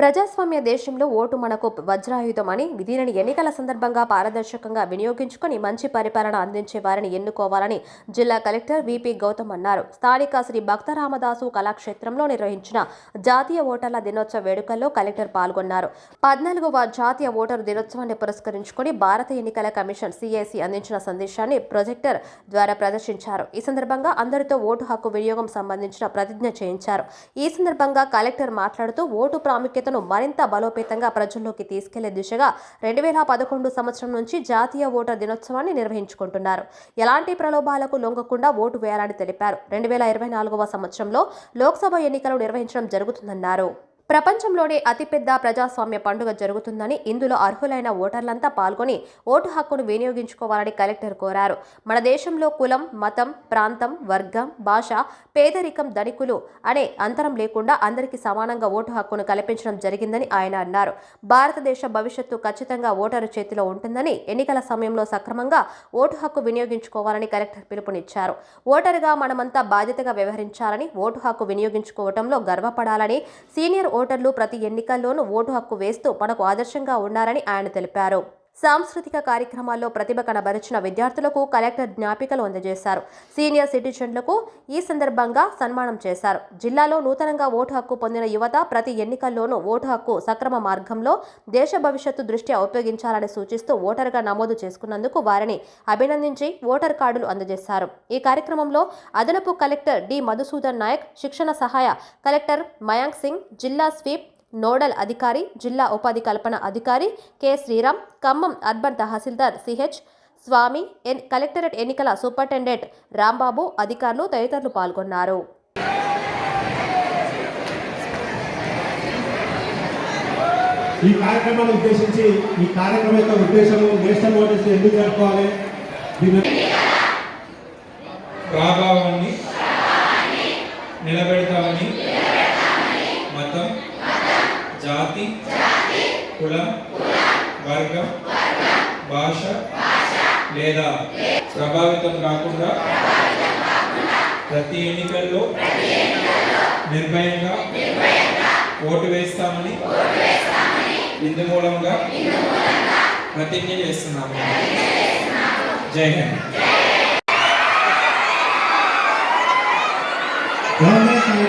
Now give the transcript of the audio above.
ప్రజాస్వామ్య దేశంలో ఓటు మనకు వజ్రాయుధం అని, దీనిని ఎన్నికల సందర్భంగా పారదర్శకంగా వినియోగించుకుని మంచి పరిపాలన అందించే వారిని ఎన్నుకోవాలని జిల్లా కలెక్టర్ విపి గౌతమ్ అన్నారు. స్థానిక శ్రీ భక్తరామదాసు కళాక్షేత్రంలో నిర్వహించిన జాతీయ ఓటర్ల దినోత్సవ వేడుకల్లో కలెక్టర్ పాల్గొన్నారు. 14వ జాతీయ ఓటరు దినోత్సవాన్ని పురస్కరించుకుని భారత ఎన్నికల కమిషన్ సిఐసి అందించిన సందేశాన్ని ప్రొజెక్టర్ ద్వారా ప్రదర్శించారు. ఈ సందర్భంగా అందరితో ఓటు హక్కు వినియోగం సంబంధించిన ప్రతిజ్ఞ చేయించారు. ఈ సందర్భంగా కలెక్టర్ మాట్లాడుతూ ఓటు ప్రాముఖ్యతను మరింత బలోపేతంగా ప్రజల్లోకి తీసుకెళ్లే దిశగా 2011 సంవత్సరం నుంచి జాతీయ ఓటర్ దినోత్సవాన్ని నిర్వహించుకుంటున్నారు. ఎలాంటి ప్రలోభాలకు లొంగకుండా ఓటు వేయాలని తెలిపారు. 2024వ సంవత్సరంలో లోక్సభ ఎన్నికలు నిర్వహించడం జరుగుతుందన్నారు. ప్రపంచంలోనే అతిపెద్ద ప్రజాస్వామ్య పండుగ జరుగుతుందని, ఇందులో అర్హులైన ఓటర్లంతా పాల్గొని ఓటు హక్కును వినియోగించుకోవాలని కలెక్టర్ కోరారు. మన దేశంలో కులం, మతం, ప్రాంతం, వర్గం, భాష, పేదరికం, ధనికులు అనే అంతరం లేకుండా అందరికీ సమానంగా ఓటు హక్కును కల్పించడం జరిగిందని ఆయన అన్నారు. భారతదేశ భవిష్యత్తు ఖచ్చితంగా ఓటరు చేతిలో ఉంటుందని, ఎన్నికల సమయంలో సక్రమంగా ఓటు హక్కు వినియోగించుకోవాలని కలెక్టర్ పిలుపునిచ్చారు. ఓటరుగా మనమంతా బాధ్యతగా వ్యవహరించాలని, ఓటు హక్కు వినియోగించుకోవడంలో గర్వపడాలని, సీనియర్ ఓటర్లు ప్రతి ఎన్నికల్లోనూ ఓటు హక్కు వేస్తూ మనకు ఆదర్శంగా ఉన్నారని ఆయన తెలిపారు. సాంస్కృతిక కార్యక్రమాల్లో ప్రతిభ కనబరిచిన విద్యార్థులకు కలెక్టర్ జ్ఞాపికలు అందజేశారు. సీనియర్ సిటిజన్లకు ఈ సందర్భంగా సన్మానం చేశారు. జిల్లాలో నూతనంగా ఓటు హక్కు పొందిన యువత ప్రతి ఎన్నికల్లోనూ ఓటు హక్కు సక్రమ మార్గంలో దేశ భవిష్యత్తు దృష్ట్యా ఉపయోగించాలని సూచిస్తూ ఓటరుగా నమోదు చేసుకున్నందుకు వారిని అభినందించి ఓటర్ కార్డులు అందజేశారు. ఈ కార్యక్రమంలో అదనపు కలెక్టర్ డి మధుసూదన్ నాయక్, శిక్షణ సహాయ కలెక్టర్ మయాంక్ సింగ్, జిల్లా స్వీప్ నోడల్ అధికారి, జిల్లా ఉపాధి కల్పన అధికారి కె శ్రీరామ్, ఖమ్మం అర్బన్ తహసీల్దార్ సిహెచ్ స్వామి, కలెక్టరేట్ ఎన్నికల సూపరింటెండెంట్ రాంబాబు, అధికారులు తదితరులు పాల్గొన్నారు. ఈ కార్యక్రమాన్ని ఉద్దేశించి ఈ కార్యక్రమం యొక్క ఉద్దేశము నేషనల్ ఓటర్స్ ఎందుకు జరుపుకోవాలి, ప్రభావాన్ని నిలబెడతామని మతం, జాతి, కులం, వర్గం, భాష లేదా ప్రభావితం కాకుండా ప్రతి ఎన్నికల్లో నిర్భయంగా ఓటు వేస్తామని ఇందు మూలంగా ప్రతిజ్ఞ చేస్తున్నాము. జై హింద్.